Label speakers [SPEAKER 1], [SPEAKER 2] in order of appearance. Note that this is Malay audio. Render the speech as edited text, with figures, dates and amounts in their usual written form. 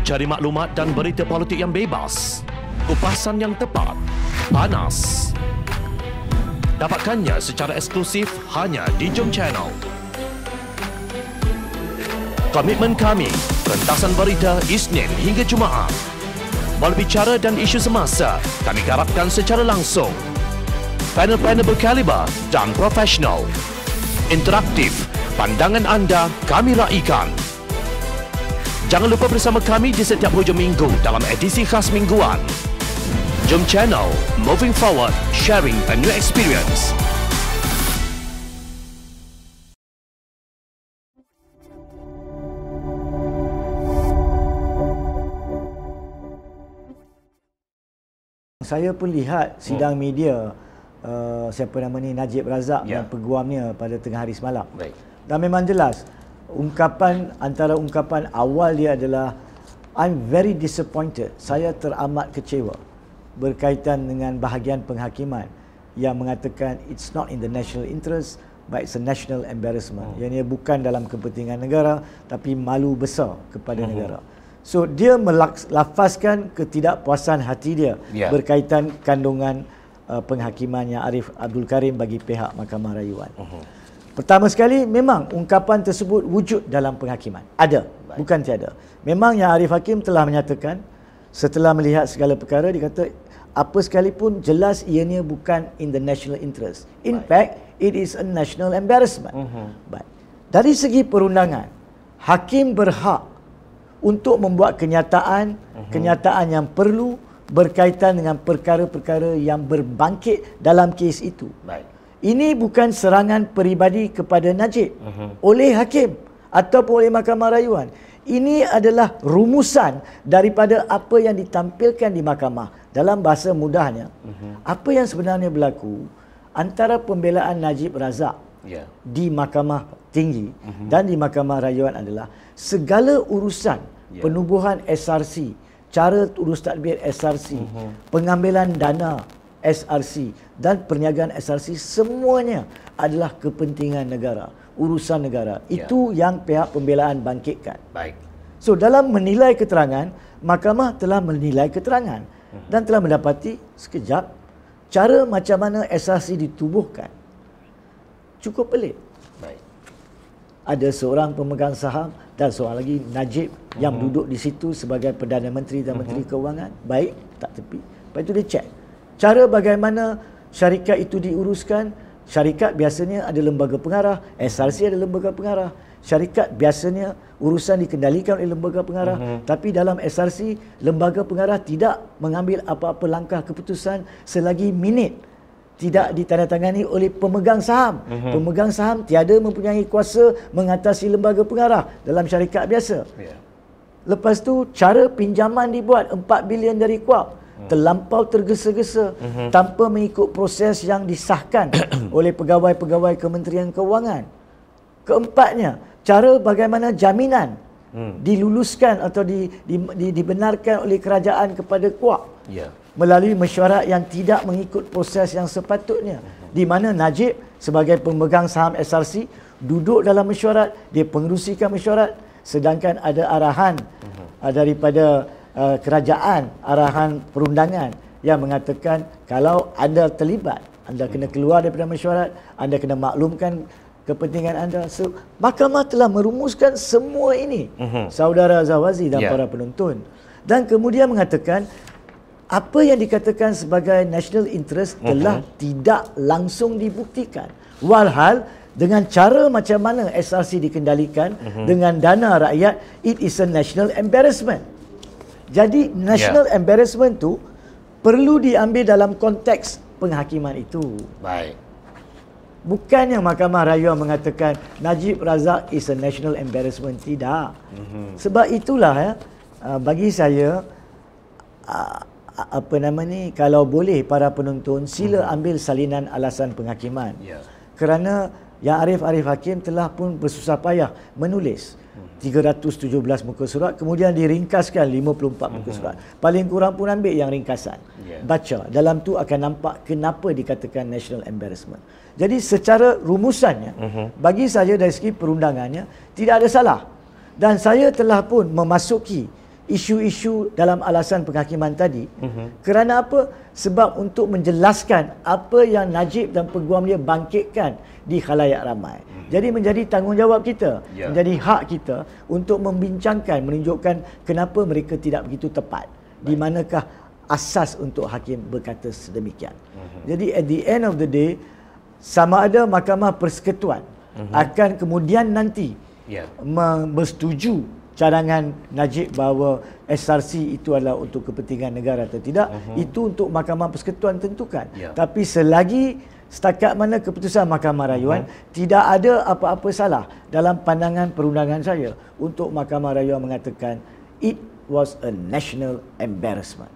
[SPEAKER 1] Cari maklumat dan berita politik yang bebas, kupasan yang tepat, panas. Dapatkannya secara eksklusif hanya di Jom Channel. Komitmen kami, pentasan berita Isnin hingga Jumaat. Berbicara dan isu semasa, kami garapkan secara langsung. Panel-panel berkaliber dan profesional. Interaktif, pandangan anda kami raikan. Jangan lupa bersama kami di setiap hujung minggu dalam edisi khas mingguan. Jom Channel, moving forward, sharing a new experience.
[SPEAKER 2] Saya pun lihat sidang media siapa nama ni, Najib Razak dan peguamnya pada tengah hari semalam.
[SPEAKER 1] Baik.
[SPEAKER 2] Dan memang jelas antara ungkapan awal dia adalah I'm very disappointed. Saya teramat kecewa berkaitan dengan bahagian penghakiman yang mengatakan it's not in the national interest but it's a national embarrassment. Yang ia bukan dalam kepentingan negara tapi malu besar kepada negara. So dia melafazkan ketidakpuasan hati dia berkaitan kandungan penghakimannya Arif Abdul Karim bagi pihak Mahkamah Rayuan. Pertama sekali, memang ungkapan tersebut wujud dalam penghakiman. Ada, bukan tiada. Memang yang Arif Hakim telah menyatakan setelah melihat segala perkara, dia kata apa sekalipun jelas ianya bukan in the national interest. In fact, it is a national embarrassment. Baik. Dari segi perundangan, hakim berhak untuk membuat kenyataan yang perlu berkaitan dengan perkara-perkara yang berbangkit dalam kes itu.
[SPEAKER 1] Baik.
[SPEAKER 2] Ini bukan serangan peribadi kepada Najib oleh hakim ataupun oleh Mahkamah Rayuan. Ini adalah rumusan daripada apa yang ditampilkan di mahkamah. Dalam bahasa mudahnya, apa yang sebenarnya berlaku antara pembelaan Najib Razak di Mahkamah Tinggi dan di Mahkamah Rayuan adalah segala urusan penubuhan SRC, cara urus tadbir SRC, pengambilan dana SRC dan perniagaan SRC, semuanya adalah kepentingan negara, urusan negara. Itu yang pihak pembelaan bangkitkan.
[SPEAKER 1] Baik.
[SPEAKER 2] So dalam menilai keterangan, mahkamah telah menilai keterangan dan telah mendapati sekejap cara macam mana SRC ditubuhkan cukup pelik.
[SPEAKER 1] Baik.
[SPEAKER 2] Ada seorang pemegang saham dan seorang lagi Najib yang duduk di situ sebagai Perdana Menteri dan Menteri Keuangan. Baik, tak tepi. Lepas itu dia cek cara bagaimana syarikat itu diuruskan. Syarikat biasanya ada lembaga pengarah, SRC ada lembaga pengarah. Syarikat biasanya urusan dikendalikan oleh lembaga pengarah, tapi dalam SRC lembaga pengarah tidak mengambil apa-apa langkah keputusan selagi minit tidak ditandatangani oleh pemegang saham. Pemegang saham tiada mempunyai kuasa mengatasi lembaga pengarah dalam syarikat biasa. Lepas tu cara pinjaman dibuat 4 bilion dari KUAP terlampau tergesa-gesa tanpa mengikut proses yang disahkan oleh pegawai-pegawai Kementerian Keuangan. Keempatnya, cara bagaimana jaminan diluluskan atau dibenarkan oleh kerajaan kepada KUAP melalui mesyuarat yang tidak mengikut proses yang sepatutnya, di mana Najib sebagai pemegang saham SRC duduk dalam mesyuarat, dia pengerusikan mesyuarat, sedangkan ada arahan daripada kerajaan, arahan perundangan yang mengatakan kalau anda terlibat, anda kena keluar daripada mesyuarat, anda kena maklumkan kepentingan anda. So, mahkamah telah merumuskan semua ini, saudara Zawazi dan para penonton, dan kemudian mengatakan apa yang dikatakan sebagai national interest telah tidak langsung dibuktikan. Walhal dengan cara macam mana SRC dikendalikan dengan dana rakyat, it is a national embarrassment. Jadi national embarrassment tu perlu diambil dalam konteks penghakiman itu.
[SPEAKER 1] Baik.
[SPEAKER 2] Bukannya Mahkamah Rayuan mengatakan Najib Razak is a national embarrassment. Tidak. Sebab itulah bagi saya kalau boleh para penonton sila ambil salinan alasan penghakiman. Kerana yang Arif Hakim telah pun bersusah payah menulis 317 muka surat, kemudian diringkaskan 54 muka surat. Paling kurang pun ambil yang ringkasan. Baca. Dalam tu akan nampak kenapa dikatakan national embarrassment. Jadi secara rumusannya, bagi saya dari segi perundangannya, tidak ada salah. Dan saya telah pun memasuki isu-isu dalam alasan penghakiman tadi. Kerana apa? Sebab untuk menjelaskan apa yang Najib dan peguam dia bangkitkan di khalayak ramai. Jadi menjadi tanggungjawab kita, menjadi hak kita untuk membincangkan, menunjukkan kenapa mereka tidak begitu tepat. Di manakah asas untuk hakim berkata sedemikian. Jadi at the end of the day, sama ada Mahkamah Persekutuan akan kemudian nanti bersetuju cadangan Najib bahawa SRC itu adalah untuk kepentingan negara atau tidak, itu untuk Mahkamah Persekutuan tentukan. Tapi selagi setakat mana keputusan Mahkamah Rayuan, tidak ada apa-apa salah dalam pandangan perundangan saya untuk Mahkamah Rayuan mengatakan it was a national embarrassment.